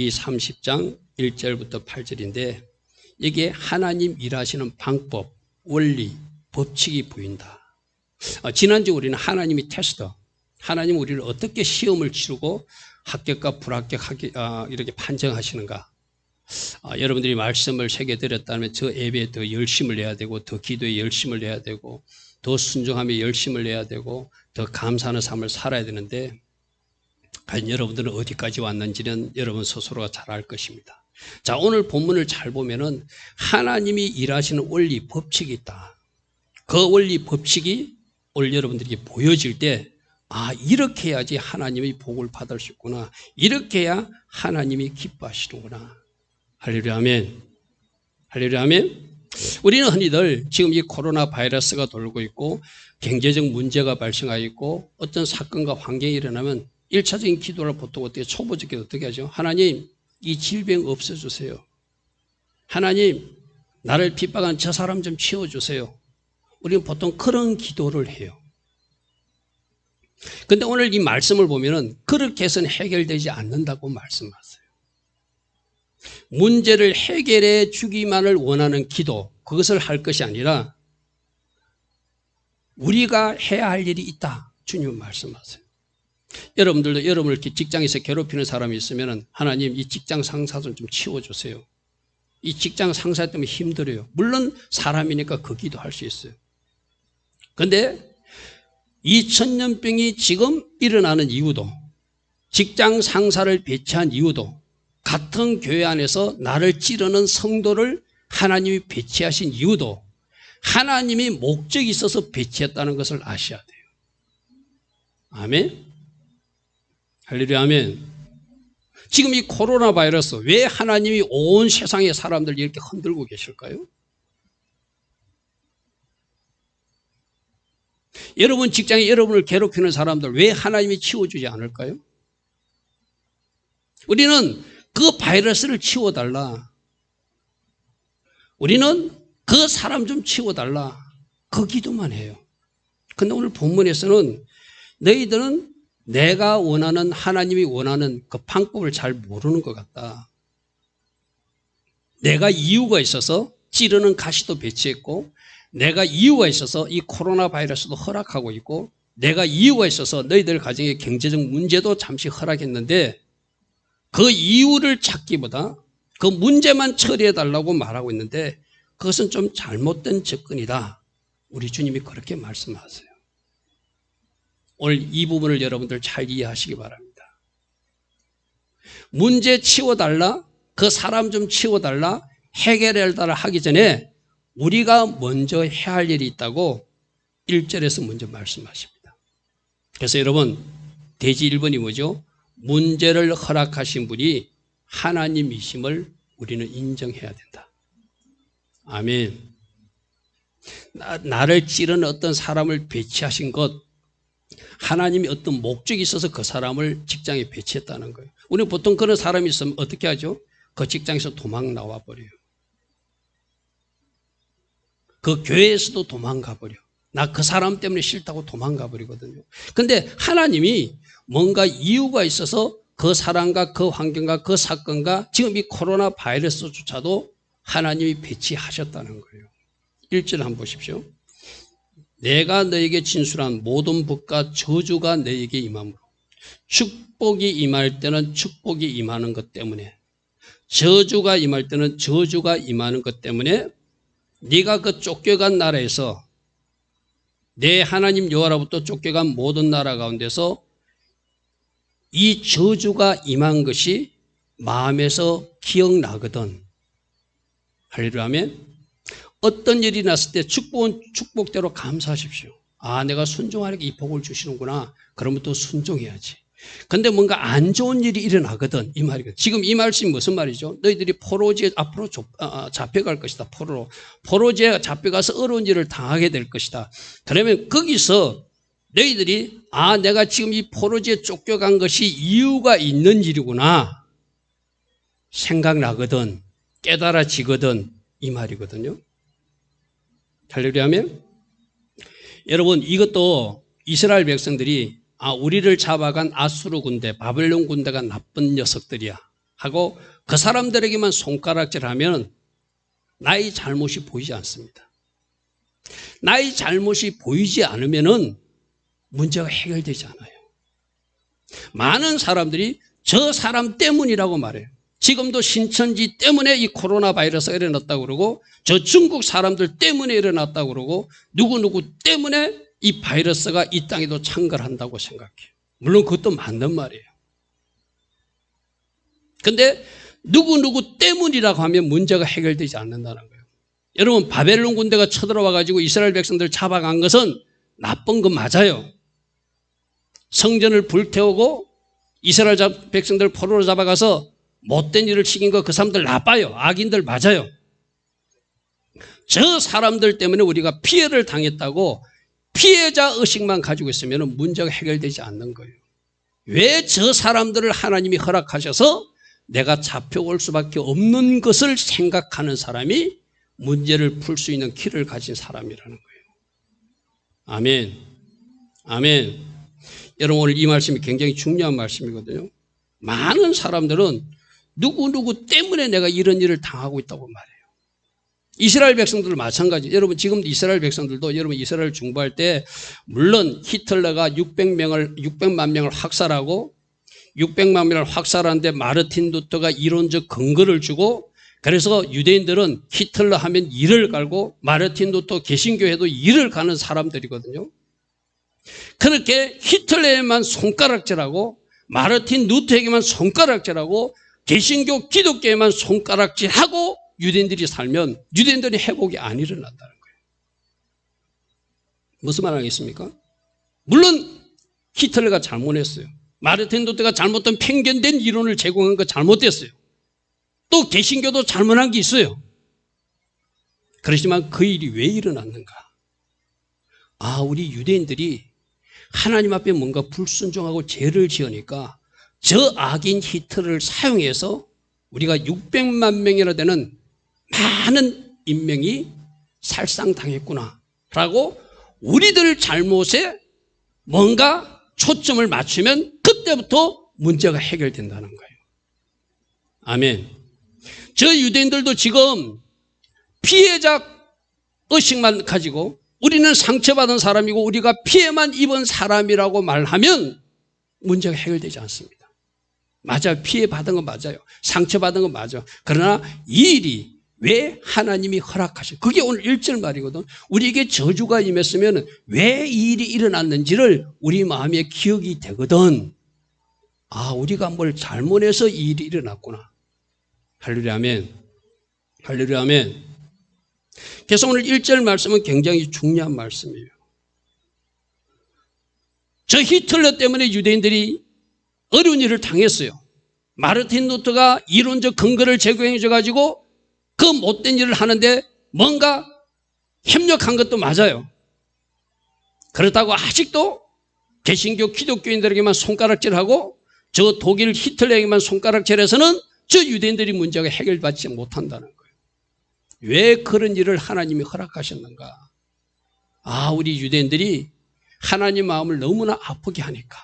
30장 1절부터 8절인데 여기에 하나님 일하시는 방법, 원리, 법칙이 보인다. 지난주 우리는 하나님이 테스터, 하나님 우리를 어떻게 시험을 치르고 합격과 불합격 이렇게 판정하시는가. 여러분들이 말씀을 새겨드렸다면 저 예배에 더 열심을 내야 되고 더 기도에 열심을 내야 되고 더 순종함에 열심을 내야 되고 더 감사하는 삶을 살아야 되는데 과연 여러분들은 어디까지 왔는지는 여러분 스스로가 잘 알 것입니다. 자, 오늘 본문을 잘 보면은 하나님이 일하시는 원리, 법칙이 있다. 그 원리, 법칙이 오늘 여러분들에게 보여질 때 이렇게 해야지 하나님의 복을 받을 수 있구나. 이렇게 해야 하나님이 기뻐하시는구나. 할렐루야 아멘. 할렐루야 아멘. 우리는 흔히들 지금 이 코로나 바이러스가 돌고 있고 경제적 문제가 발생하고 있고 어떤 사건과 환경이 일어나면 1차적인 기도를 보통 어떻게 초보적 기도 어떻게 하죠? 하나님 이 질병 없애주세요. 하나님 나를 핍박한 저 사람 좀 치워주세요. 우리는 보통 그런 기도를 해요. 그런데 오늘 이 말씀을 보면은 그렇게 해서는 해결되지 않는다고 말씀하세요. 문제를 해결해 주기만을 원하는 기도, 그것을 할 것이 아니라 우리가 해야 할 일이 있다. 주님은 말씀하세요. 여러분들도 여러분을 직장에서 괴롭히는 사람이 있으면 하나님 이 직장 상사 좀 치워주세요. 이 직장 상사 때문에 힘들어요. 물론 사람이니까 그 기도할 수 있어요. 그런데 이 천년병이 지금 일어나는 이유도 직장 상사를 배치한 이유도 같은 교회 안에서 나를 찌르는 성도를 하나님이 배치하신 이유도 하나님이 목적이 있어서 배치했다는 것을 아셔야 돼요. 아멘. 할렐루야 아멘. 지금 이 코로나 바이러스 왜 하나님이 온 세상의 사람들 이렇게 흔들고 계실까요? 여러분 직장에 여러분을 괴롭히는 사람들 왜 하나님이 치워주지 않을까요? 우리는 그 바이러스를 치워달라. 우리는 그 사람 좀 치워달라. 그 기도만 해요. 근데 오늘 본문에서는 너희들은 내가 원하는 하나님이 원하는 그 방법을 잘 모르는 것 같다. 내가 이유가 있어서 찌르는 가시도 배치했고 내가 이유가 있어서 이 코로나 바이러스도 허락하고 있고 내가 이유가 있어서 너희들 가정의 경제적 문제도 잠시 허락했는데 그 이유를 찾기보다 그 문제만 처리해달라고 말하고 있는데 그것은 좀 잘못된 접근이다. 우리 주님이 그렇게 말씀하세요. 오늘 이 부분을 여러분들 잘 이해하시기 바랍니다. 문제 치워달라, 그 사람 좀 치워달라, 해결해달라 하기 전에 우리가 먼저 해야 할 일이 있다고 1절에서 먼저 말씀하십니다. 그래서 여러분 대지 1번이 뭐죠? 문제를 허락하신 분이 하나님이심을 우리는 인정해야 된다. 아멘. 나를 찌르는 어떤 사람을 배치하신 것 하나님이 어떤 목적이 있어서 그 사람을 직장에 배치했다는 거예요. 우리는 보통 그런 사람이 있으면 어떻게 하죠? 그 직장에서 도망 나와 버려요. 그 교회에서도 도망가 버려. 나 그 사람 때문에 싫다고 도망가 버리거든요. 그런데 하나님이 뭔가 이유가 있어서 그 사람과 그 환경과 그 사건과 지금 이 코로나 바이러스조차도 하나님이 배치하셨다는 거예요. 1절 한번 보십시오. 내가 너에게 진술한 모든 복과 저주가 너에게 임함으로 축복이 임할 때는 축복이 임하는 것 때문에 저주가 임할 때는 저주가 임하는 것 때문에 네가 그 쫓겨간 나라에서 내 하나님 여호와로부터 쫓겨간 모든 나라 가운데서 이 저주가 임한 것이 마음에서 기억나거든. 할렐루야 아멘. 어떤 일이 났을 때 축복은 축복대로 감사하십시오. 내가 순종하니까 이 복을 주시는구나. 그러면 또 순종해야지. 근데 뭔가 안 좋은 일이 일어나거든. 이 말이거든. 지금 이 말씀이 무슨 말이죠? 너희들이 포로지에 앞으로 잡혀갈 것이다. 포로지에 잡혀가서 어려운 일을 당하게 될 것이다. 그러면 거기서 너희들이 내가 지금 이 포로지에 쫓겨간 것이 이유가 있는 일이구나. 생각나거든. 깨달아지거든. 이 말이거든요. 할렐루야 하면 여러분 이것도 이스라엘 백성들이 우리를 잡아간 아수르 군대, 바벨론 군대가 나쁜 녀석들이야. 하고 그 사람들에게만 손가락질하면 나의 잘못이 보이지 않습니다. 나의 잘못이 보이지 않으면은 문제가 해결되지 않아요. 많은 사람들이 저 사람 때문이라고 말해요. 지금도 신천지 때문에 이 코로나 바이러스가 일어났다고 그러고 저 중국 사람들 때문에 일어났다고 그러고 누구누구 때문에 이 바이러스가 이 땅에도 창궐한다고 생각해요. 물론 그것도 맞는 말이에요. 근데 누구누구 때문이라고 하면 문제가 해결되지 않는다는 거예요. 여러분, 바벨론 군대가 쳐들어와 가지고 이스라엘 백성들 잡아간 것은 나쁜 건 맞아요. 성전을 불태우고 이스라엘 백성들 포로로 잡아가서 못된 일을 시킨 거 그 사람들 나빠요. 악인들 맞아요. 저 사람들 때문에 우리가 피해를 당했다고 피해자 의식만 가지고 있으면 문제가 해결되지 않는 거예요. 왜 저 사람들을 하나님이 허락하셔서 내가 잡혀올 수밖에 없는 것을 생각하는 사람이 문제를 풀 수 있는 키를 가진 사람이라는 거예요. 아멘. 아멘. 여러분, 오늘 이 말씀이 굉장히 중요한 말씀이거든요. 많은 사람들은 누구누구 때문에 내가 이런 일을 당하고 있다고 말해요. 이스라엘 백성들도 마찬가지. 여러분, 지금 이스라엘 백성들도 여러분 이스라엘 중보할 때 물론 히틀러가 600만 명을 학살하고 600만 명을 확살하는데 마르틴 루터가 이론적 근거를 주고 그래서 유대인들은 히틀러 하면 이를 갈고 마르틴 루터 개신교회도 이를 가는 사람들이거든요. 그렇게 히틀러에만 손가락질하고 마르틴 루터에게만 손가락질하고 개신교 기독교에만 손가락질하고 유대인들이 살면 유대인들이 회복이 안 일어난다는 거예요. 무슨 말 하겠습니까? 물론 히틀러가 잘못했어요. 마르틴 루터가 잘못된 편견된 이론을 제공한 거 잘못됐어요. 또 개신교도 잘못한 게 있어요. 그렇지만 그 일이 왜 일어났는가? 우리 유대인들이 하나님 앞에 뭔가 불순종하고 죄를 지으니까 저 악인 히틀러를 사용해서 우리가 600만 명이나 되는 많은 인명이 살상당했구나 라고 우리들 잘못에 뭔가 초점을 맞추면 그때부터 문제가 해결된다는 거예요. 아멘. 저 유대인들도 지금 피해자 의식만 가지고 우리는 상처받은 사람이고 우리가 피해만 입은 사람이라고 말하면 문제가 해결되지 않습니다. 맞아요. 피해받은 건 맞아요. 상처받은 건 맞아요. 그러나 이 일이 왜 하나님이 허락하셔? 그게 오늘 1절 말이거든. 우리에게 저주가 임했으면 왜 이 일이 일어났는지를 우리 마음에 기억이 되거든. 우리가 뭘 잘못해서 이 일이 일어났구나. 할렐루야 아멘. 할렐루야 아멘. 그래서 오늘 1절 말씀은 굉장히 중요한 말씀이에요. 저 히틀러 때문에 유대인들이 어려운 일을 당했어요. 마르틴 루터가 이론적 근거를 제공해 줘가지고 그 못된 일을 하는데 뭔가 협력한 것도 맞아요. 그렇다고 아직도 개신교 기독교인들에게만 손가락질하고 저 독일 히틀러에게만 손가락질해서는 저 유대인들이 문제가 해결받지 못한다는 거예요. 왜 그런 일을 하나님이 허락하셨는가? 우리 유대인들이 하나님 마음을 너무나 아프게 하니까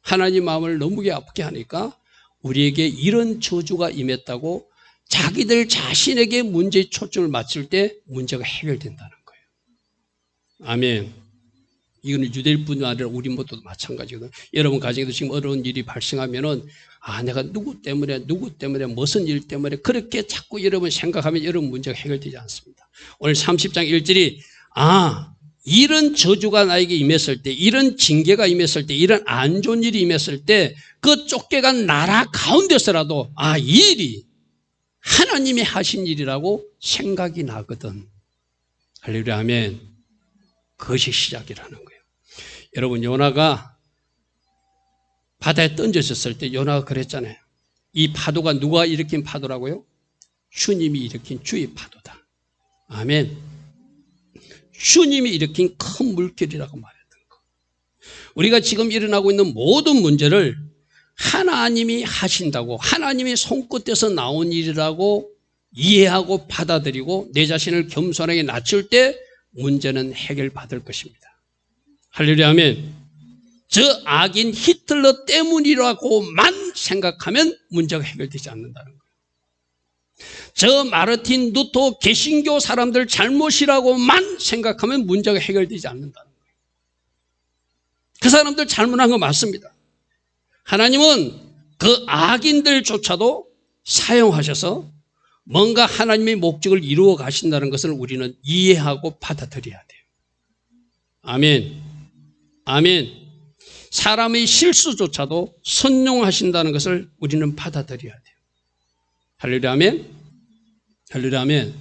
하나님 마음을 너무 아프게 하니까 우리에게 이런 저주가 임했다고 자기들 자신에게 문제의 초점을 맞출 때 문제가 해결된다는 거예요. 아멘. 이거는 유대인뿐만 아니라 우리 모두도 마찬가지거든요. 여러분 가정에도 지금 어려운 일이 발생하면은 내가 누구 때문에 무슨 일 때문에 그렇게 자꾸 여러분 생각하면 여러분 문제가 해결되지 않습니다. 오늘 30장 1절이 이런 저주가 나에게 임했을 때, 이런 징계가 임했을 때, 이런 안 좋은 일이 임했을 때 그 쫓겨간 나라 가운데서라도 이 일이 하나님이 하신 일이라고 생각이 나거든. 할렐루야 아멘. 그것이 시작이라는 거예요. 여러분 요나가 바다에 던졌을 때 요나가 그랬잖아요. 이 파도가 누가 일으킨 파도라고요? 주님이 일으킨 주의 파도다. 아멘. 주님이 일으킨 큰 물결이라고 말했던 거. 우리가 지금 일어나고 있는 모든 문제를 하나님이 하신다고 하나님이 손끝에서 나온 일이라고 이해하고 받아들이고 내 자신을 겸손하게 낮출 때 문제는 해결받을 것입니다. 할렐루야 아멘. 저 악인 히틀러 때문이라고만 생각하면 문제가 해결되지 않는다는 거예요. 저 마르틴 루터 개신교 사람들 잘못이라고만 생각하면 문제가 해결되지 않는다는 거예요. 그 사람들 잘못한 거 맞습니다. 하나님은 그 악인들조차도 사용하셔서 뭔가 하나님의 목적을 이루어 가신다는 것을 우리는 이해하고 받아들여야 돼요. 아멘. 아멘. 사람의 실수조차도 선용하신다는 것을 우리는 받아들여야 돼요. 할렐루야 아멘. 할렐루야 아멘.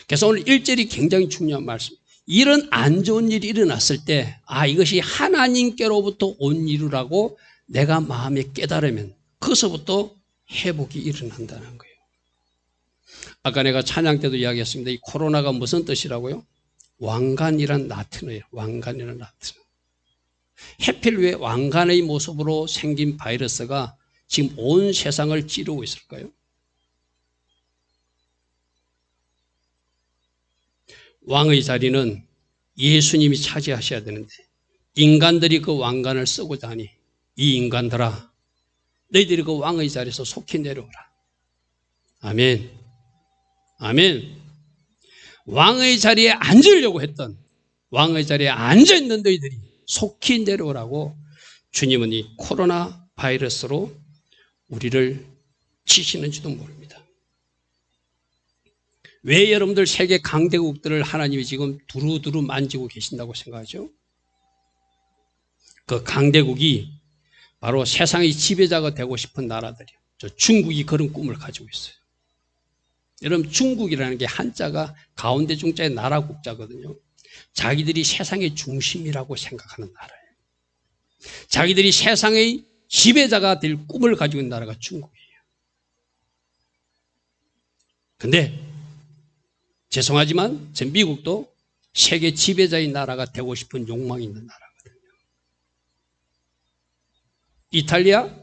그래서 오늘 1절이 굉장히 중요한 말씀. 이런 안 좋은 일이 일어났을 때 이것이 하나님께로부터 온 일이라고 내가 마음에 깨달으면 거기서부터 회복이 일어난다는 거예요. 아까 내가 찬양 때도 이야기했습니다. 이 코로나가 무슨 뜻이라고요? 왕관이란 라틴어예요. 왕관이란 라틴어. 해필 왜 왕관의 모습으로 생긴 바이러스가 지금 온 세상을 찌르고 있을까요? 왕의 자리는 예수님이 차지하셔야 되는데 인간들이 그 왕관을 쓰고자 하니 이 인간들아 너희들이 그 왕의 자리에서 속히 내려오라. 아멘. 아멘. 왕의 자리에 앉으려고 했던 왕의 자리에 앉아있는 너희들이 속히 내려오라고 주님은 이 코로나 바이러스로 우리를 치시는지도 모릅니다. 왜 여러분들 세계 강대국들을 하나님이 지금 두루두루 만지고 계신다고 생각하죠? 그 강대국이 바로 세상의 지배자가 되고 싶은 나라들이요. 저 중국이 그런 꿈을 가지고 있어요. 여러분 중국이라는 게 한자가 가운데 중자의 나라 국자거든요. 자기들이 세상의 중심이라고 생각하는 나라예요. 자기들이 세상의 지배자가 될 꿈을 가지고 있는 나라가 중국이에요. 근데 죄송하지만 전 미국도 세계 지배자의 나라가 되고 싶은 욕망이 있는 나라거든요. 이탈리아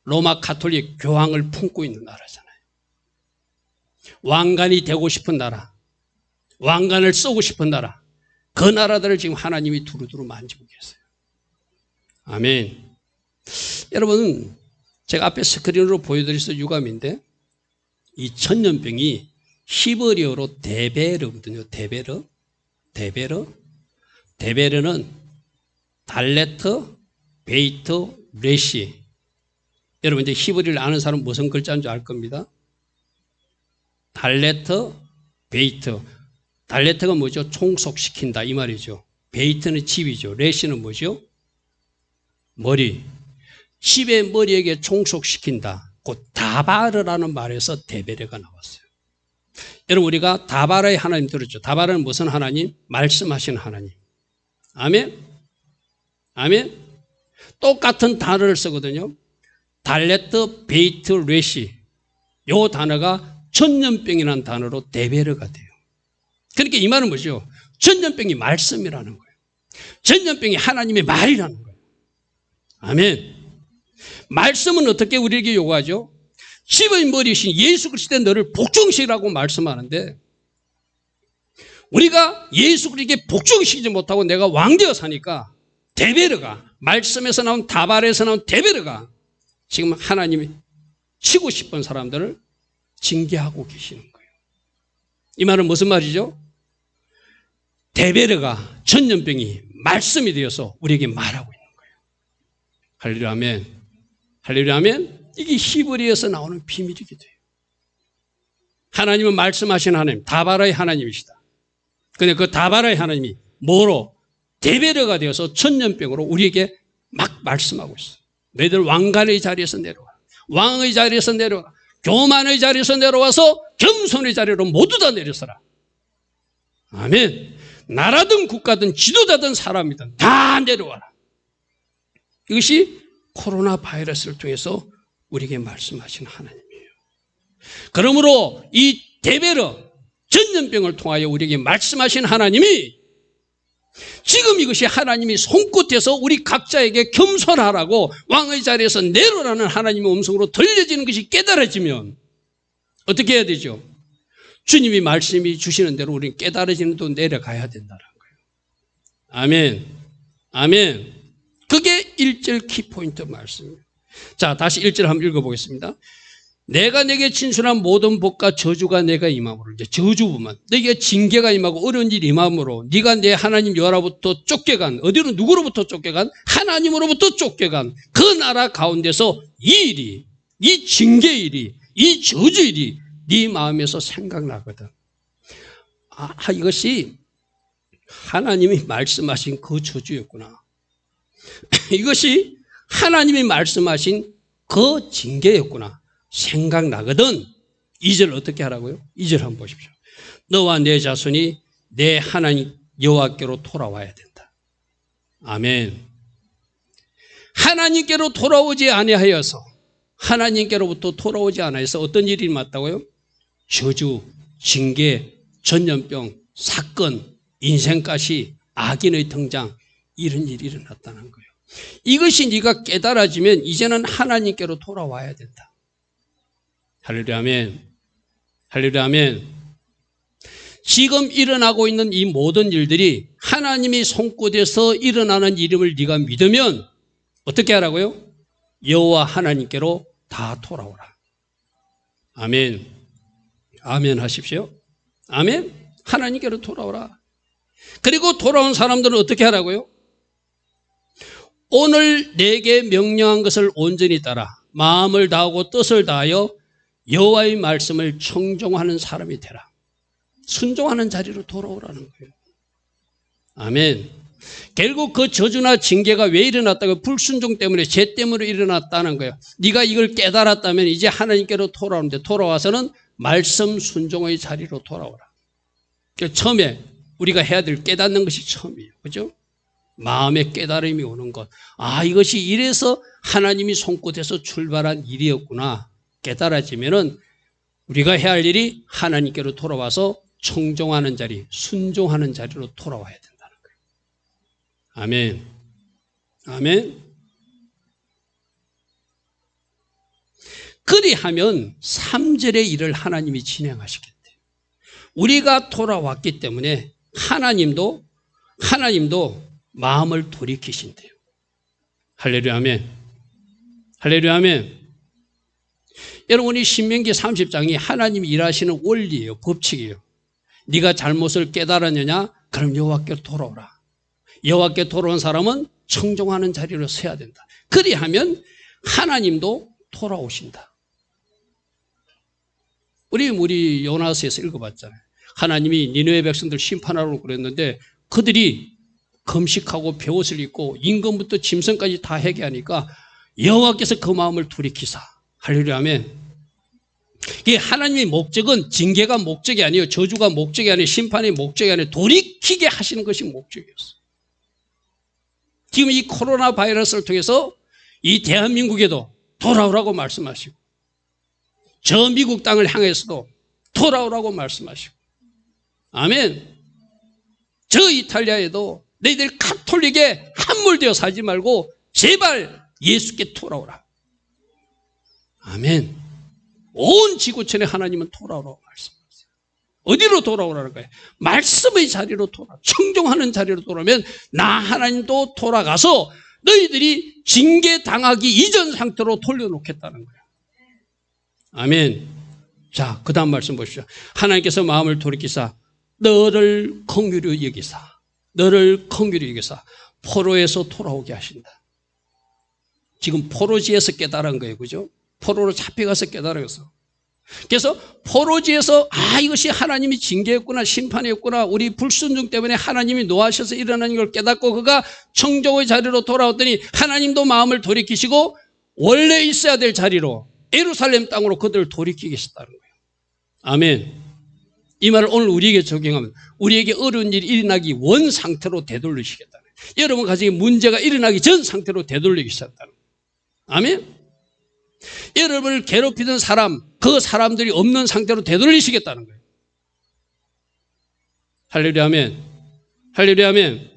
로마 가톨릭 교황을 품고 있는 나라잖아요. 왕관이 되고 싶은 나라, 왕관을 쓰고 싶은 나라, 그 나라들을 지금 하나님이 두루두루 만지고 계세요. 아멘. 여러분 제가 앞에 스크린으로 보여드렸을 유감인데 이 천년병이 히브리어로 데베르거든요. 데베르는 달레트, 베이트, 레시. 여러분 이제 히브리를 아는 사람 무슨 글자인 줄 알 겁니다. 달레트, 베이트. 달레트가 뭐죠? 총속시킨다 이 말이죠. 베이트는 집이죠. 레시는 뭐죠? 머리. 집의 머리에게 총속시킨다. 곧 다바르라는 말에서 데베르가 나왔어요. 여러분 우리가 다바르의 하나님 들었죠? 다바르는 무슨 하나님? 말씀하시는 하나님. 아멘. 아멘. 똑같은 단어를 쓰거든요. 달레트, 베이트, 레시. 이 단어가 천년병이라는 단어로 데베르가 돼요. 그러니까 이 말은 뭐죠? 천년병이 말씀이라는 거예요. 천년병이 하나님의 말이라는 거예요. 아멘. 말씀은 어떻게 우리에게 요구하죠? 집의 머리이신 예수 그리스도의 너를 복종시키라고 말씀하는데 우리가 예수 그리스도에게 복종시키지 못하고 내가 왕되어 사니까 데베르가 말씀에서 나온 다발에서 나온 데베르가 지금 하나님이 치고 싶은 사람들을 징계하고 계시는 거예요. 이 말은 무슨 말이죠? 데베르가 천년병이 말씀이 되어서 우리에게 말하고 있는 거예요. 할렐루야 아멘. 할렐루야 아멘. 이게 히브리에서 나오는 비밀이기도 해요. 하나님은 말씀하신 하나님, 다바라의 하나님이시다. 그런데 그 다바라의 하나님이 뭐로? 데베르가 되어서 천년병으로 우리에게 막 말씀하고 있어요. 너희들 왕관의 자리에서 내려와. 왕의 자리에서 내려와. 교만의 자리에서 내려와서 겸손의 자리로 모두 다 내려서라. 아멘. 나라든 국가든 지도자든 사람이든 다 내려와라. 이것이 코로나 바이러스를 통해서 우리에게 말씀하신 하나님이에요. 그러므로 이 데베르 전염병을 통하여 우리에게 말씀하신 하나님이 지금 이것이 하나님이 손끝에서 우리 각자에게 겸손하라고 왕의 자리에서 내려라는 하나님의 음성으로 들려지는 것이 깨달아지면 어떻게 해야 되죠? 주님이 말씀이 주시는 대로 우리는 깨달아지는 대로 내려가야 된다는 거예요. 아멘. 아멘. 그게 1절 키포인트 말씀이에요. 자, 다시 1절 한번 읽어보겠습니다. 내가 내게 진술한 모든 복과 저주가 내가 임함으로, 이제 저주부만, 내게 징계가 임하고 어려운 일이 임함으로 네가 내 하나님 여호와로부터 쫓겨간, 어디로 누구로부터 쫓겨간? 하나님으로부터 쫓겨간 그 나라 가운데서 이 일이, 이 징계 일이, 이 저주 일이 네 마음에서 생각나거든. 이것이 하나님이 말씀하신 그 저주였구나. 이것이 하나님이 말씀하신 그 징계였구나. 생각나거든. 2절 어떻게 하라고요? 2절 한번 보십시오. 너와 내 자손이 내 하나님 여호와께로 돌아와야 된다. 아멘. 하나님께로 돌아오지 아니하여서, 하나님께로부터 돌아오지 않아서 어떤 일이 맞다고요? 저주, 징계, 전염병, 사건, 인생가시, 악인의 등장, 이런 일이 일어났다는 거예요. 이것이 네가 깨달아지면 이제는 하나님께로 돌아와야 된다. 할렐루야, 아멘. 할렐루야, 아멘. 지금 일어나고 있는 이 모든 일들이 하나님이 손끝에서 일어나는 일임을 네가 믿으면 어떻게 하라고요? 여호와 하나님께로 다 돌아오라. 아멘. 아멘 하십시오. 아멘. 하나님께로 돌아오라. 그리고 돌아온 사람들은 어떻게 하라고요? 오늘 내게 명령한 것을 온전히 따라 마음을 다하고 뜻을 다하여 여호와의 말씀을 청종하는 사람이 되라. 순종하는 자리로 돌아오라는 거예요. 아멘. 결국 그 저주나 징계가 왜 일어났다고? 불순종 때문에, 죄 때문에 일어났다는 거예요. 네가 이걸 깨달았다면 이제 하나님께로 돌아오는데, 돌아와서는 말씀 순종의 자리로 돌아오라. 처음에 우리가 해야 될 깨닫는 것이 처음이에요. 그죠? 마음의 깨달음이 오는 것. 이것이 이래서 하나님이 손끝에서 출발한 일이었구나. 깨달아지면은 우리가 해야 할 일이 하나님께로 돌아와서 청종하는 자리, 순종하는 자리로 돌아와야 된다는 거예요. 아멘. 아멘. 그리하면 3절의 일을 하나님이 진행하시겠대요. 우리가 돌아왔기 때문에 하나님도 마음을 돌이키신대요. 할렐루야, 아멘. 할렐루야, 아멘. 여러분이 신명기 30장이 하나님이 일하시는 원리예요. 법칙이에요. 네가 잘못을 깨달았느냐? 그럼 여호와께로 돌아오라. 여호와께 돌아온 사람은 청종하는 자리로 서야 된다. 그리하면 하나님도 돌아오신다. 우리 요나서에서 읽어봤잖아요. 하나님이 니느웨 백성들 심판하라고 그랬는데 그들이 금식하고 벼옷을 입고 임금부터 짐승까지 다 회개하니까 여호와께서 그 마음을 돌이키사. 할렐루야, 아멘. 이게 하나님의 목적은 징계가 목적이 아니에요. 저주가 목적이 아니에요. 심판의 목적이 아니에요. 돌이키게 하시는 것이 목적이었어요. 지금 이 코로나 바이러스를 통해서 이 대한민국에도 돌아오라고 말씀하시고, 저 미국 땅을 향해서도 돌아오라고 말씀하시고, 아멘. 저 이탈리아에도 너희들 카톨릭에 함몰되어 살지 말고 제발 예수께 돌아오라. 아멘. 온 지구촌에 하나님은 돌아오라고 말씀하세요. 어디로 돌아오라는 거예요? 말씀의 자리로 돌아오라. 청종하는 자리로 돌아오면 나 하나님도 돌아가서 너희들이 징계당하기 이전 상태로 돌려놓겠다는 거예요. 아멘. 자, 그 다음 말씀 보십시오. 하나님께서 마음을 돌이키사 너를 긍휼히 여기사, 너를 긍휼히 여기사 포로에서 돌아오게 하신다. 지금 포로지에서 깨달은 거예요. 그죠? 포로로 잡혀가서 깨달아서. 그래서 포로지에서 이것이 하나님이 징계였구나, 심판이었구나, 우리 불순종 때문에 하나님이 노하셔서 일어나는 걸 깨닫고 그가 청종의 자리로 돌아왔더니 하나님도 마음을 돌이키시고 원래 있어야 될 자리로 예루살렘 땅으로 그들을 돌이키게 하셨다는 거예요. 아멘. 이 말을 오늘 우리에게 적용하면 우리에게 어려운 일이 일어나기 원 상태로 되돌리시겠다는 거예요. 여러분 가정에 문제가 일어나기 전 상태로 되돌리기 시작했다는 거예요. 아멘. 여러분을 괴롭히던 사람, 그 사람들이 없는 상태로 되돌리시겠다는 거예요. 할렐루야, 아멘. 할렐루야, 아멘.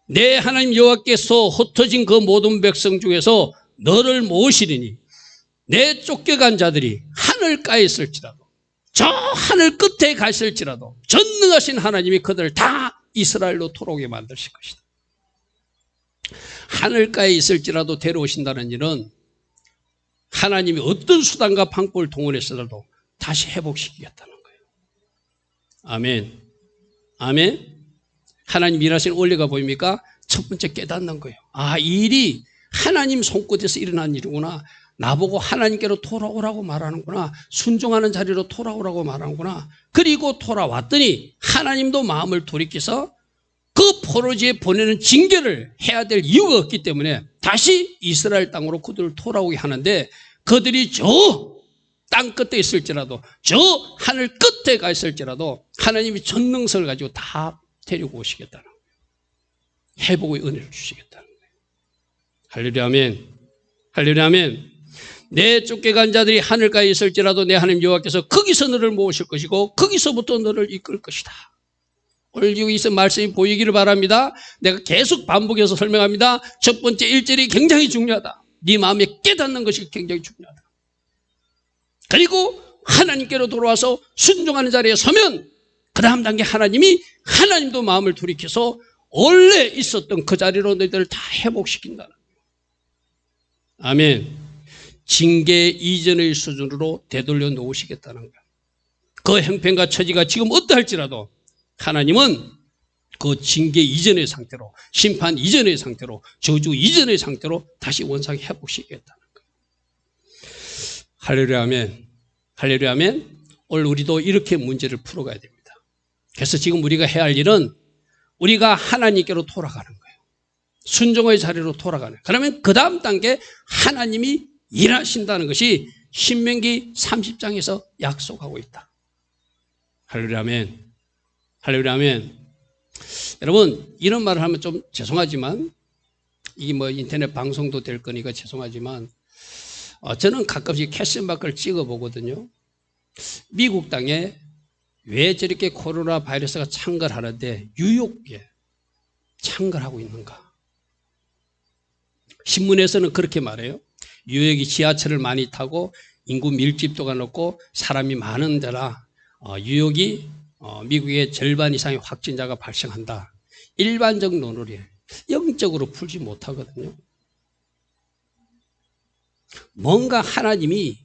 내 하나님 여호와께서 흩어진 그 모든 백성 중에서 너를 모으시리니 내 쫓겨간 자들이 하늘가에 있을지라도, 저 하늘 끝에 가 있을지라도 전능하신 하나님이 그들을 다 이스라엘로 돌아오게 만드실 것이다. 하늘가에 있을지라도 데려오신다는 일은 하나님이 어떤 수단과 방법을 동원해서라도 다시 회복시키겠다는 거예요. 아멘. 아멘. 하나님 일하시는 원리가 보입니까? 첫 번째 깨닫는 거예요. 아, 이 일이 하나님 손끝에서 일어난 일이구나. 나보고 하나님께로 돌아오라고 말하는구나. 순종하는 자리로 돌아오라고 말하는구나. 그리고 돌아왔더니 하나님도 마음을 돌이켜서 그 포로지에 보내는 징계를 해야 될 이유가 없기 때문에 다시 이스라엘 땅으로 그들을 돌아오게 하는데, 그들이 저 땅 끝에 있을지라도, 저 하늘 끝에 가 있을지라도 하나님이 전능성을 가지고 다 데리고 오시겠다는 거예요. 회복의 은혜를 주시겠다는 거예요. 할렐루야 아멘. 할렐루야 아멘. 내 쫓겨간 자들이 하늘가에 있을지라도 내 하나님 여호와께서 거기서 너를 모으실 것이고 거기서부터 너를 이끌 것이다. 오늘 여기서 말씀이 보이기를 바랍니다. 내가 계속 반복해서 설명합니다. 첫 번째 1절이 굉장히 중요하다. 네 마음에 깨닫는 것이 굉장히 중요하다. 그리고 하나님께로 돌아와서 순종하는 자리에 서면 그 다음 단계 하나님도 마음을 돌이켜서 원래 있었던 그 자리로 너희들을 다 회복시킨다는 거예요. 아멘. 징계 이전의 수준으로 되돌려 놓으시겠다는 거예요. 그 형편과 처지가 지금 어떠할지라도 하나님은 그 징계 이전의 상태로, 심판 이전의 상태로, 저주 이전의 상태로 다시 원상 회복시키겠다는 거예요. 할렐루야 아멘. 할렐루야 아멘. 오늘 우리도 이렇게 문제를 풀어가야 됩니다. 그래서 지금 우리가 해야 할 일은 우리가 하나님께로 돌아가는 거예요. 순종의 자리로 돌아가는 거예요. 그러면 그 다음 단계 하나님이 일하신다는 것이 신명기 30장에서 약속하고 있다. 할렐루야 아멘. 할렐루야 아멘. 여러분, 이런 말을 하면 좀 죄송하지만, 이게 뭐 인터넷 방송도 될 거니까 죄송하지만, 저는 가끔씩 캐시마크를 찍어보거든요. 미국 땅에 왜 저렇게 코로나 바이러스가 창궐하는데 유혹에 창궐하고 있는가? 신문에서는 그렇게 말해요. 유혹이 지하철을 많이 타고 인구 밀집도가 높고 사람이 많은 데라 유혹이 미국의 절반 이상의 확진자가 발생한다. 일반적 논어리에 영적으로 풀지 못하거든요. 뭔가 하나님이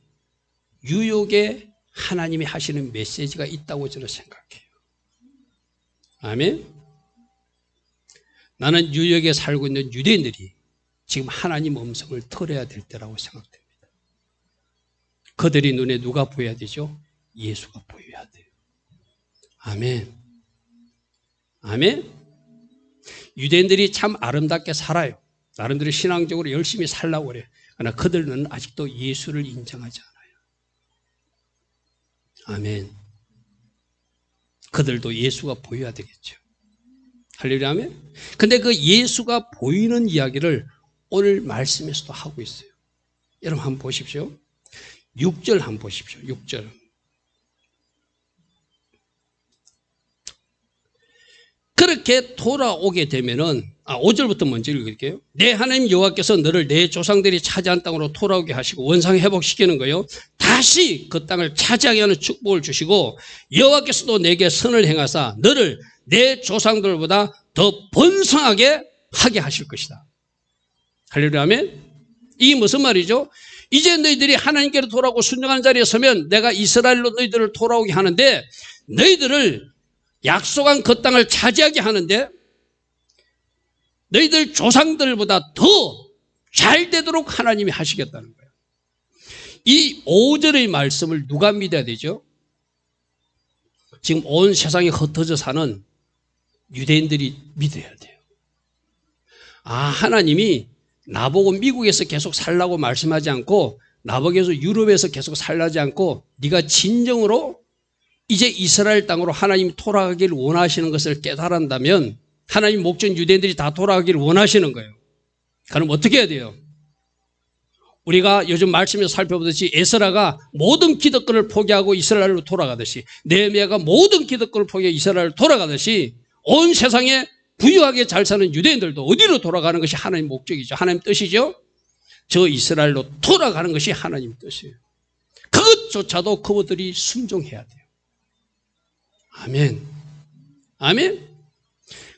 유혹에 하나님이 하시는 메시지가 있다고 저는 생각해요. 아멘. 나는 뉴욕에 살고 있는 유대인들이 지금 하나님 음성을 들어야 될 때라고 생각됩니다. 그들이 눈에 누가 보여야 되죠? 예수가 보여야 돼요. 아멘. 아멘. 유대인들이 참 아름답게 살아요. 나름대로 신앙적으로 열심히 살라고 그래요. 그러나 그들은 아직도 예수를 인정하지 않아요. 아멘. 그들도 예수가 보여야 되겠죠. 할렐루야 아멘. 근데 그 예수가 보이는 이야기를 오늘 말씀에서도 하고 있어요. 여러분 한번 보십시오. 6절 한번 보십시오. 6절. 그렇게 돌아오게 되면은 5절부터 먼저 읽을게요. 내 하나님 여호와께서 너를 내 조상들이 차지한 땅으로 돌아오게 하시고 원상 회복시키는 거예요. 다시 그 땅을 차지하게 하는 축복을 주시고 여호와께서도 내게 선을 행하사 너를 내 조상들보다 더 번성하게 하게 하실 것이다. 할렐루야 아멘. 이게 무슨 말이죠? 이제 너희들이 하나님께로 돌아오고 순종하는 자리에 서면 내가 이스라엘로 너희들을 돌아오게 하는데 너희들을 약속한 그 땅을 차지하게 하는데 너희들 조상들보다 더 잘 되도록 하나님이 하시겠다는 거예요. 이 5절의 말씀을 누가 믿어야 되죠? 지금 온 세상에 흩어져 사는 유대인들이 믿어야 돼요. 하나님이 나보고 미국에서 계속 살라고 말씀하지 않고 나보고 유럽에서 계속 살라지 않고 네가 진정으로 이제 이스라엘 땅으로 하나님이 돌아가기를 원하시는 것을 깨달은다면 하나님 목적 유대인들이 다 돌아가기를 원하시는 거예요. 그럼 어떻게 해야 돼요? 우리가 요즘 말씀에서 살펴보듯이 에스라가 모든 기득권을 포기하고 이스라엘로 돌아가듯이 느헤미야가 모든 기득권을 포기하고 이스라엘로 돌아가듯이 온 세상에 부유하게 잘 사는 유대인들도 어디로 돌아가는 것이 하나님 목적이죠. 하나님 뜻이죠. 저 이스라엘로 돌아가는 것이 하나님 뜻이에요. 그것조차도 그분들이 순종해야 돼요. 아멘. 아멘.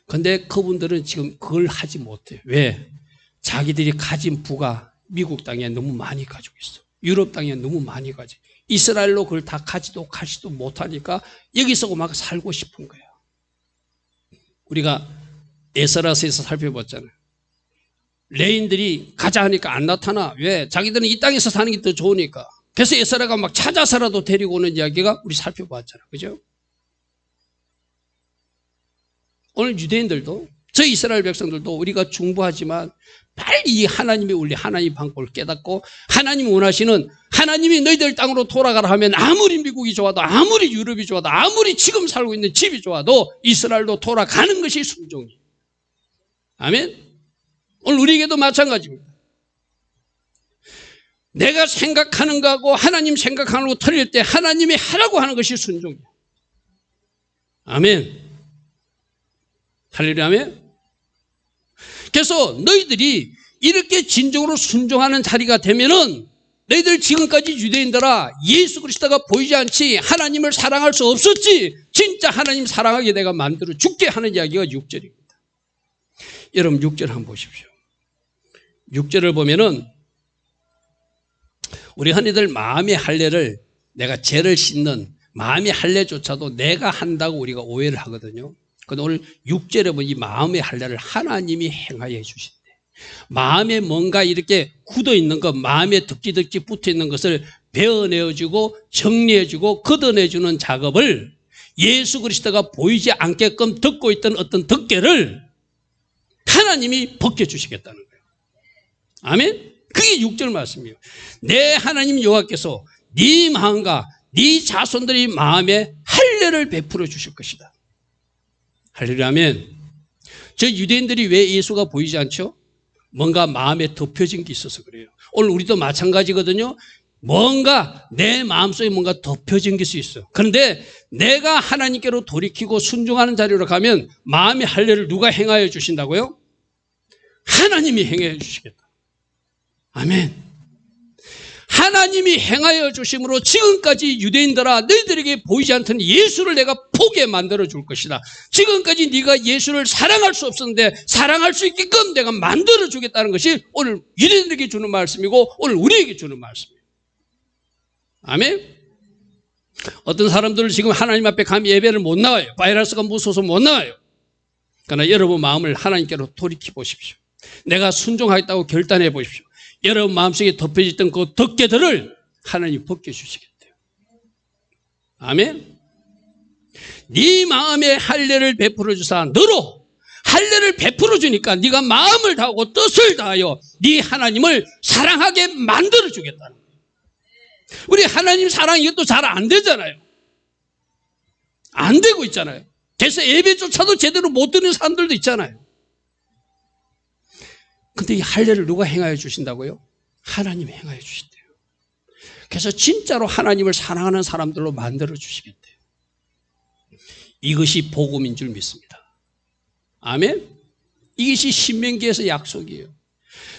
근데 그분들은 지금 그걸 하지 못해요. 왜? 자기들이 가진 부가 미국 땅에 너무 많이 가지고 있어. 유럽 땅에 너무 많이 가지. 이스라엘로 그걸 다 가지도 못하니까 여기서 막 살고 싶은 거야. 우리가 에스라서에서 살펴봤잖아요. 레인들이 가자 하니까 안 나타나. 왜? 자기들은 이 땅에서 사는 게 더 좋으니까. 그래서 에스라가 막 찾아서라도 데리고 오는 이야기가 우리 살펴봤잖아. 그죠? 오늘 유대인들도, 저 이스라엘 백성들도 우리가 중보하지만 빨리 이 하나님의 원리, 하나님의 방법을 깨닫고 하나님이 원하시는, 하나님이 너희들 땅으로 돌아가라 하면 아무리 미국이 좋아도, 아무리 유럽이 좋아도, 아무리 지금 살고 있는 집이 좋아도 이스라엘도 돌아가는 것이 순종이에요. 아멘? 오늘 우리에게도 마찬가지입니다. 내가 생각하는 거하고 하나님 생각하는 거 틀릴 때 하나님이 하라고 하는 것이 순종이에요. 아멘. 할렐루야. 아멘. 그래서 너희들이 이렇게 진정으로 순종하는 자리가 되면은 너희들 지금까지 유대인들아 예수 그리스도가 보이지 않지 하나님을 사랑할 수 없었지 진짜 하나님 사랑하게 내가 만들어 줄게 하는 이야기가 6절입니다. 여러분 6절 한번 보십시오. 6절을 보면은 우리 흔히들 마음의 할례를 내가 죄를 씻는 마음의 할례조차도 내가 한다고 우리가 오해를 하거든요. 그런데 오늘 6절에 보면 이 마음의 할례를 하나님이 행하여 주신대. 마음에 뭔가 이렇게 굳어 있는 것, 마음에 덕지덕지 붙어 있는 것을 베어내어주고 정리해주고 걷어내주는 작업을 예수 그리스도가 보이지 않게끔 덮고 있던 어떤 덮개를 하나님이 벗겨주시겠다는 거예요. 아멘? 그게 6절 말씀이에요. 내 하나님 여호와께서 네 마음과 네 자손들의 마음에 할례를 베풀어 주실 것이다. 할렐루야. 아멘. 저 유대인들이 왜 예수가 보이지 않죠? 뭔가 마음에 덮여진 게 있어서 그래요. 오늘 우리도 마찬가지거든요. 뭔가 내 마음속에 뭔가 덮여진 게 있어. 그런데 내가 하나님께로 돌이키고 순종하는 자리로 가면 마음의 할례를 누가 행하여 주신다고요? 하나님이 행하여 주시겠다. 아멘. 하나님이 행하여 주심으로 지금까지 유대인들아 너희들에게 보이지 않던 예수를 내가 보게 만들어 줄 것이다. 지금까지 네가 예수를 사랑할 수 없었는데 사랑할 수 있게끔 내가 만들어 주겠다는 것이 오늘 유대인들에게 주는 말씀이고 오늘 우리에게 주는 말씀이에요. 아멘. 어떤 사람들은 지금 하나님 앞에 감히 예배를 못 나와요. 바이러스가 무서워서 못 나와요. 그러나 여러분 마음을 하나님께로 돌이켜 보십시오. 내가 순종하겠다고 결단해 보십시오. 여러분 마음속에 덮여있던 그 덮개들을 하나님 벗겨주시겠대요. 아멘. 네 마음에 할례를 베풀어 주사 너로 할례를 베풀어 주니까 네가 마음을 다하고 뜻을 다하여 네 하나님을 사랑하게 만들어 주겠다는 거예요. 우리 하나님 사랑 이것도 잘 안 되잖아요. 안 되고 있잖아요. 그래서 예배조차도 제대로 못 드는 사람들도 있잖아요. 근데 이 할례를 누가 행하여 주신다고요? 하나님이 행하여 주신대요. 그래서 진짜로 하나님을 사랑하는 사람들로 만들어 주시겠대요. 이것이 복음인 줄 믿습니다. 아멘. 이것이 신명기에서 약속이에요.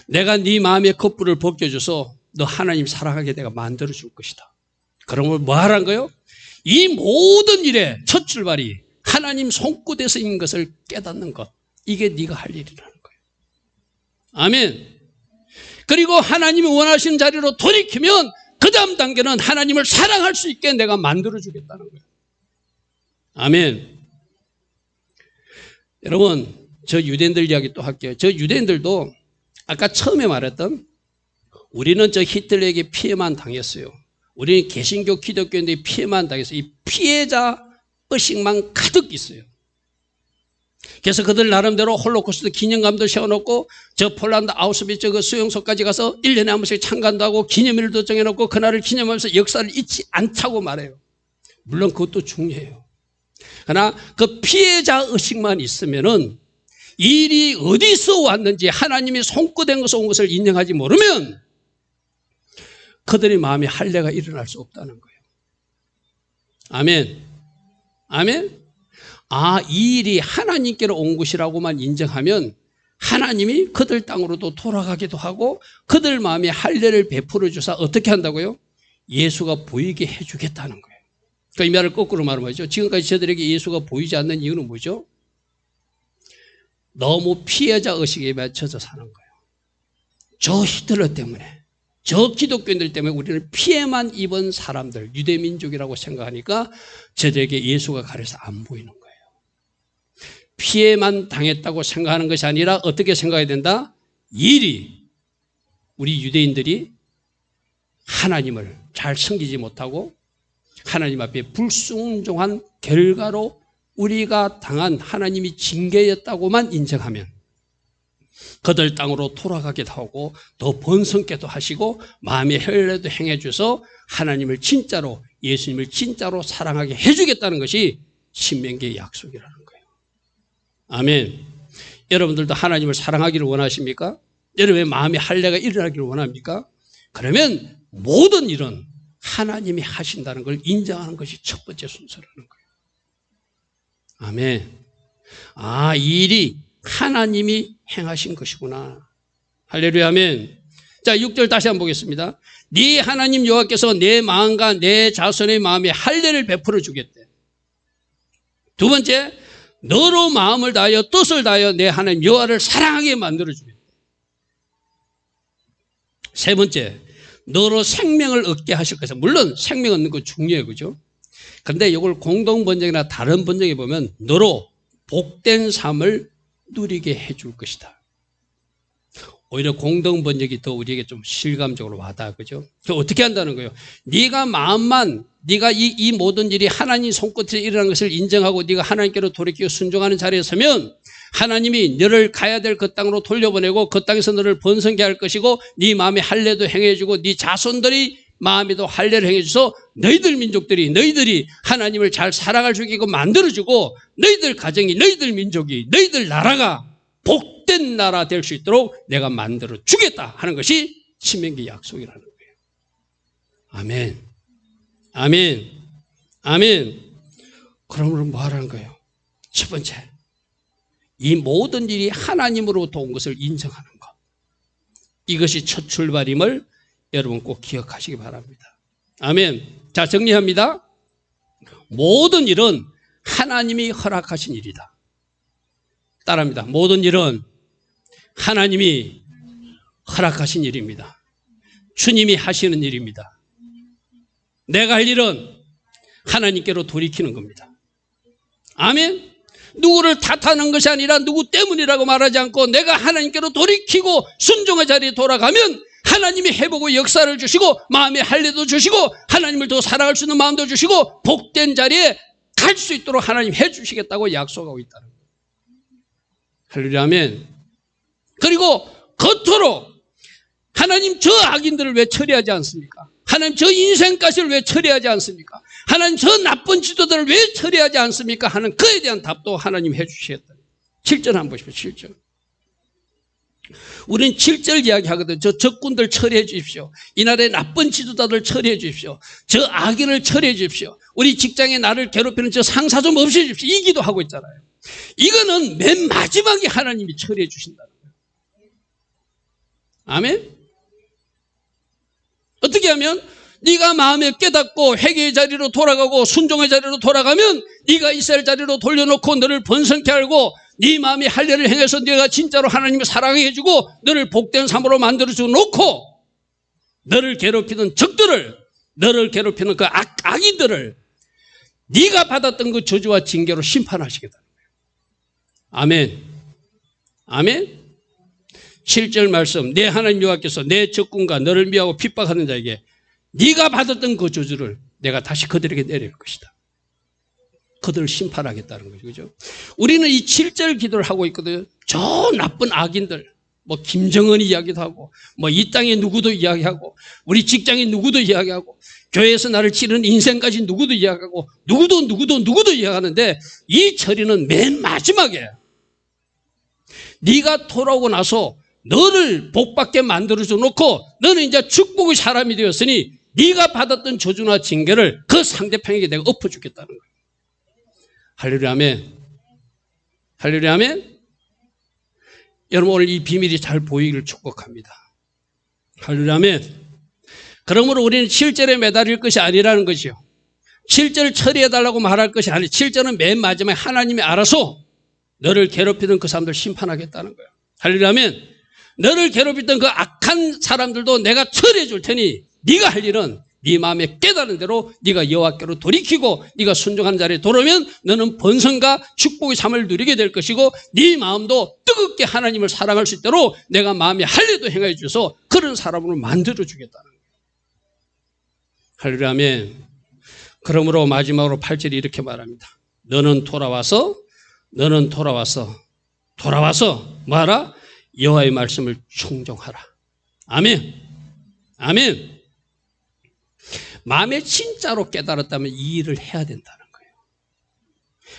내가 네 마음의 커플을 벗겨줘서 너 하나님 사랑하게 내가 만들어 줄 것이다. 그러면 뭐 하라는 거예요? 이 모든 일의 첫 출발이 하나님 손끝에서 있는 것을 깨닫는 것. 이게 네가 할 일이라는 거예요. 아멘. 그리고 하나님이 원하시는 자리로 돌이키면 그 다음 단계는 하나님을 사랑할 수 있게 내가 만들어주겠다는 거예요. 아멘. 여러분 저 유대인들 이야기 또 할게요. 저 유대인들도 아까 처음에 말했던 우리는 저 히틀러에게 피해만 당했어요. 우리는 개신교 기독교인들이 피해만 당했어요. 이 피해자 의식만 가득 있어요. 그래서 그들 나름대로 홀로코스트 기념관도 세워놓고 저 폴란드 아우슈비츠 그 수용소까지 가서 1년에 한 번씩 참관도 하고 기념일도 정해놓고 그날을 기념하면서 역사를 잊지 않자고 말해요. 물론 그것도 중요해요. 그러나 그 피해자 의식만 있으면은 일이 어디서 왔는지 하나님이 손끝된 것을 온 것을 인정하지 모르면 그들의 마음에 할례가 일어날 수 없다는 거예요. 아멘. 아멘. 아, 이 일이 하나님께로 온 것이라고만 인정하면 하나님이 그들 땅으로도 돌아가기도 하고 그들 마음에 할례를 베풀어 주사 어떻게 한다고요? 예수가 보이게 해주겠다는 거예요. 그러니까 이 말을 거꾸로 말하면 뭐죠? 지금까지 저들에게 예수가 보이지 않는 이유는 뭐죠? 너무 피해자 의식에 맞춰서 사는 거예요. 저 히틀러 때문에, 저 기독교인들 때문에 우리는 피해만 입은 사람들, 유대민족이라고 생각하니까 저들에게 예수가 가려서 안 보이는 거예요. 피해만 당했다고 생각하는 것이 아니라 어떻게 생각해야 된다? 일이 우리 유대인들이 하나님을 잘 섬기지 못하고 하나님 앞에 불순종한 결과로 우리가 당한 하나님이 징계였다고만 인정하면 그들 땅으로 돌아가기도 하고 더 번성케도 하시고 마음의 혈례도 행해 주셔서 하나님을 진짜로, 예수님을 진짜로 사랑하게 해주겠다는 것이 신명기의 약속이라는 거예요. 아멘. 여러분들도 하나님을 사랑하기를 원하십니까? 여러분의 마음의 할례가 일어나기를 원합니까? 그러면 모든 일은 하나님이 하신다는 걸 인정하는 것이 첫 번째 순서라는 거예요. 아멘. 아, 이 일이 하나님이 행하신 것이구나. 할렐루야, 아멘. 자, 6절 다시 한번 보겠습니다. 네 하나님 여호와께서 내 마음과 내 자손의 마음에 할례를 베풀어 주겠대. 두 번째, 너로 마음을 다하여 뜻을 다하여 내 하나님 여호와를 사랑하게 만들어 주겠대. 세 번째, 너로 생명을 얻게 하실 것이다. 물론 생명 얻는 거 중요해요, 그죠? 그런데 이걸 공동 번역이나 다른 번역에 보면 너로 복된 삶을 누리게 해줄 것이다. 오히려 공동 번역이 더 우리에게 좀 실감적으로 와닿아, 그죠? 어떻게 한다는 거예요? 네가 마음만, 네가 이 모든 일이 하나님 손끝에 일어난 것을 인정하고 네가 하나님께로 돌이키고 순종하는 자리에 서면 하나님이 너를 가야 될 그 땅으로 돌려보내고 그 땅에서 너를 번성케 할 것이고 네 마음에 할례도 행해주고 네 자손들이 마음에도 할례를 행해줘서 너희들 민족들이, 너희들이 하나님을 잘 살아갈 수 있게 만들어주고 너희들 가정이, 너희들 민족이, 너희들 나라가 복된 나라 될 수 있도록 내가 만들어 주겠다 하는 것이 신명기 약속이라는 거예요. 아멘. 아멘. 아멘. 그러므로 뭐 하라는 거예요? 첫 번째, 이 모든 일이 하나님으로부터 온 것을 인정하는 것. 이것이 첫 출발임을 여러분 꼭 기억하시기 바랍니다. 아멘. 자, 정리합니다. 모든 일은 하나님이 허락하신 일이다. 따라합니다. 모든 일은 하나님이 허락하신 일입니다. 주님이 하시는 일입니다. 내가 할 일은 하나님께로 돌이키는 겁니다. 아멘. 누구를 탓하는 것이 아니라 누구 때문이라고 말하지 않고 내가 하나님께로 돌이키고 순종의 자리에 돌아가면 하나님이 해보고 역사를 주시고 마음의 할례도 주시고 하나님을 더 사랑할 수 있는 마음도 주시고 복된 자리에 갈 수 있도록 하나님 해주시겠다고 약속하고 있다는 거예요. 할렐루야, 아멘. 그리고 겉으로 하나님 저 악인들을 왜 처리하지 않습니까? 하나님 저 인생가시를 왜 처리하지 않습니까? 하나님 저 나쁜 지도들을 왜 처리하지 않습니까? 하는 그에 대한 답도 하나님 해주시겠다. 7절 한번 보십시오. 7절. 우리는 7절 이야기하거든요. 저 적군들 처리해 주십시오. 이 나라의 나쁜 지도자들 처리해 주십시오. 저 악인을 처리해 주십시오. 우리 직장에 나를 괴롭히는 저 상사 좀 없애 주십시오. 이 기도하고 있잖아요. 이거는 맨 마지막에 하나님이 처리해 주신다는 거예요. 아멘. 어떻게 하면 네가 마음에 깨닫고 회개의 자리로 돌아가고 순종의 자리로 돌아가면 네가 있어야 할 자리로 돌려놓고 너를 번성케 하고 네 마음의 할례를 행해서 네가 진짜로 하나님을 사랑하게 해주고 너를 복된 삶으로 만들어주고 놓고 너를 괴롭히는 적들을, 너를 괴롭히는 그 악인들을 네가 받았던 그 저주와 징계로 심판하시겠다는 거예요. 아멘. 아멘. 7절 말씀, 내 하나님 여호와께서 내 적군과 너를 미워하고 핍박하는 자에게 네가 받았던 그 저주를 내가 다시 그들에게 내릴 것이다. 그들을 심판하겠다는 거죠. 그죠? 우리는 이 7절 기도를 하고 있거든요. 저 나쁜 악인들, 뭐 김정은이 이야기도 하고, 뭐 이 땅에 누구도 이야기하고, 우리 직장에 누구도 이야기하고, 교회에서 나를 치는 인생까지 누구도 이야기하고, 누구도 이야기하는데 이 처리는 맨 마지막에 네가 돌아오고 나서 너를 복받게 만들어줘 놓고 너는 이제 축복의 사람이 되었으니 네가 받았던 저주나 징계를 그 상대편에게 내가 엎어주겠다는 거예요. 할렐루야, 아멘. 할렐루야, 아멘. 여러분 오늘 이 비밀이 잘 보이기를 축복합니다. 할렐루야, 아멘. 그러므로 우리는 7절에 매달릴 것이 아니라는 것이요. 7절 처리해달라고 말할 것이 아니라 7절은 맨 마지막에 하나님이 알아서 너를 괴롭히던 그 사람들 심판하겠다는 거예요. 할렐루야, 아멘. 너를 괴롭혔던 그 악한 사람들도 내가 처리해 줄 테니 네가 할 일은 네 마음에 깨달은 대로 네가 여호와께로 돌이키고 네가 순종한 자리에 돌아오면 너는 번성과 축복의 삶을 누리게 될 것이고 네 마음도 뜨겁게 하나님을 사랑할 수 있도록 내가 마음에 할례도 행하여 주셔서 그런 사람으로 만들어 주겠다는 거예요. 할렐루야 아멘. 그러므로 마지막으로 8절이 이렇게 말합니다. 너는 돌아와서 뭐하라? 여호와의 말씀을 충종하라. 아멘. 아멘. 마음에 진짜로 깨달았다면 이 일을 해야 된다는 거예요.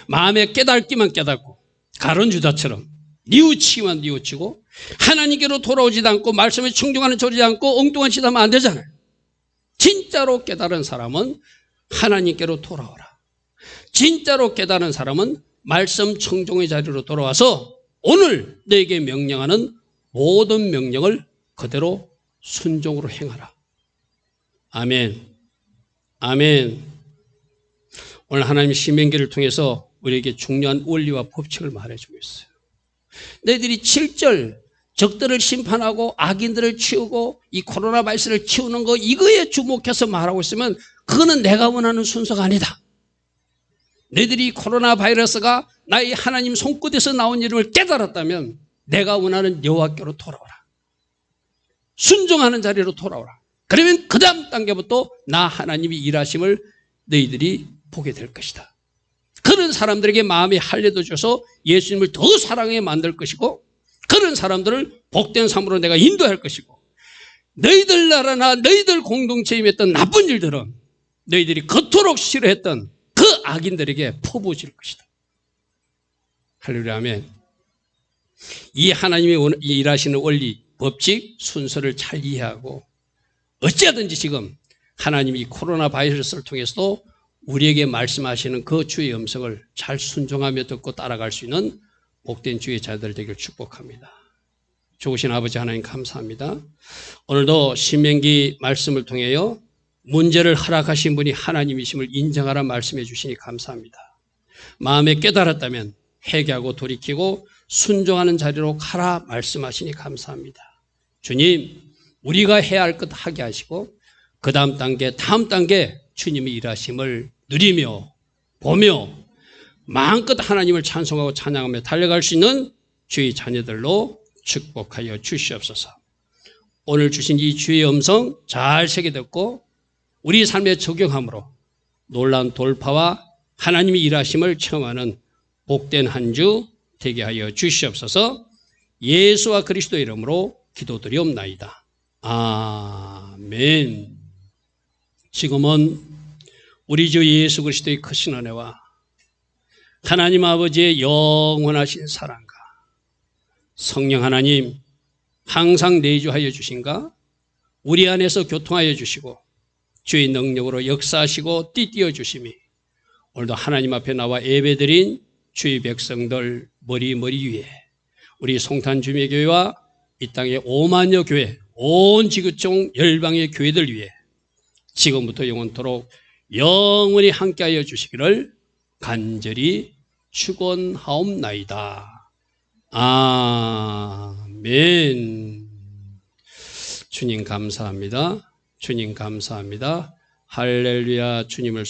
마음에 깨닫기만 깨닫고 가룟 유다처럼 뉘우치기만 뉘우치고 하나님께로 돌아오지도 않고 말씀에 충종하는 조리지 않고 엉뚱한 짓 하면 안 되잖아요. 진짜로 깨달은 사람은 하나님께로 돌아오라. 진짜로 깨달은 사람은 말씀 청종의 자리로 돌아와서 오늘 너에게 명령하는 모든 명령을 그대로 순종으로 행하라. 아멘. 아멘. 오늘 하나님 신명기를 통해서 우리에게 중요한 원리와 법칙을 말해주고 있어요. 너희들이 7절 적들을 심판하고 악인들을 치우고 이 코로나 바이러스를 치우는 거 이거에 주목해서 말하고 있으면 그거는 내가 원하는 순서가 아니다. 너희들이 코로나 바이러스가 나의 하나님 손끝에서 나온 이름을 깨달았다면 내가 원하는 여호와께로 돌아오라. 순종하는 자리로 돌아오라. 그러면 그 다음 단계부터 나 하나님이 일하심을 너희들이 보게 될 것이다. 그런 사람들에게 마음의 할례도 줘서 예수님을 더 사랑하게 만들 것이고 그런 사람들을 복된 삶으로 내가 인도할 것이고 너희들 나라나 너희들 공동체에 임했던 나쁜 일들은 너희들이 그토록 싫어했던 그 악인들에게 퍼부어질 것이다. 할렐루야 아멘. 이 하나님이 일하시는 원리, 법칙, 순서를 잘 이해하고 어찌하든지 지금 하나님이 코로나 바이러스를 통해서도 우리에게 말씀하시는 그 주의 음성을 잘 순종하며 듣고 따라갈 수 있는 복된 주의 자들 되길 축복합니다. 좋으신 아버지 하나님 감사합니다. 오늘도 신명기 말씀을 통하여 문제를 허락하신 분이 하나님이심을 인정하라 말씀해 주시니 감사합니다. 마음에 깨달았다면 회개하고 돌이키고 순종하는 자리로 가라 말씀하시니 감사합니다. 주님, 우리가 해야 할 것 하게 하시고 그 다음 단계 주님의 일하심을 누리며 보며 마음껏 하나님을 찬송하고 찬양하며 달려갈 수 있는 주의 자녀들로 축복하여 주시옵소서. 오늘 주신 이 주의 음성 잘 새겨듣고 우리 삶에 적용함으로 놀라운 돌파와 하나님의 일하심을 체험하는 복된 한 주 되게 하여 주시옵소서. 예수와 그리스도 이름으로 기도드리옵나이다. 아멘. 지금은 우리 주 예수 그리스도의 크신 은혜와 하나님 아버지의 영원하신 사랑과 성령 하나님 항상 내주하여 주신가 우리 안에서 교통하여 주시고 주의 능력으로 역사하시고 띠띠어 주심이 오늘도 하나님 앞에 나와 예배드린 주의 백성들 머리 위에 우리 송탄주미교회와 이 땅의 5만여 교회 온 지구촌 열방의 교회들 위해 지금부터 영원토록 영원히 함께하여 주시기를 간절히 축원하옵나이다. 아멘. 주님 감사합니다. 주님 감사합니다. 할렐루야. 주님을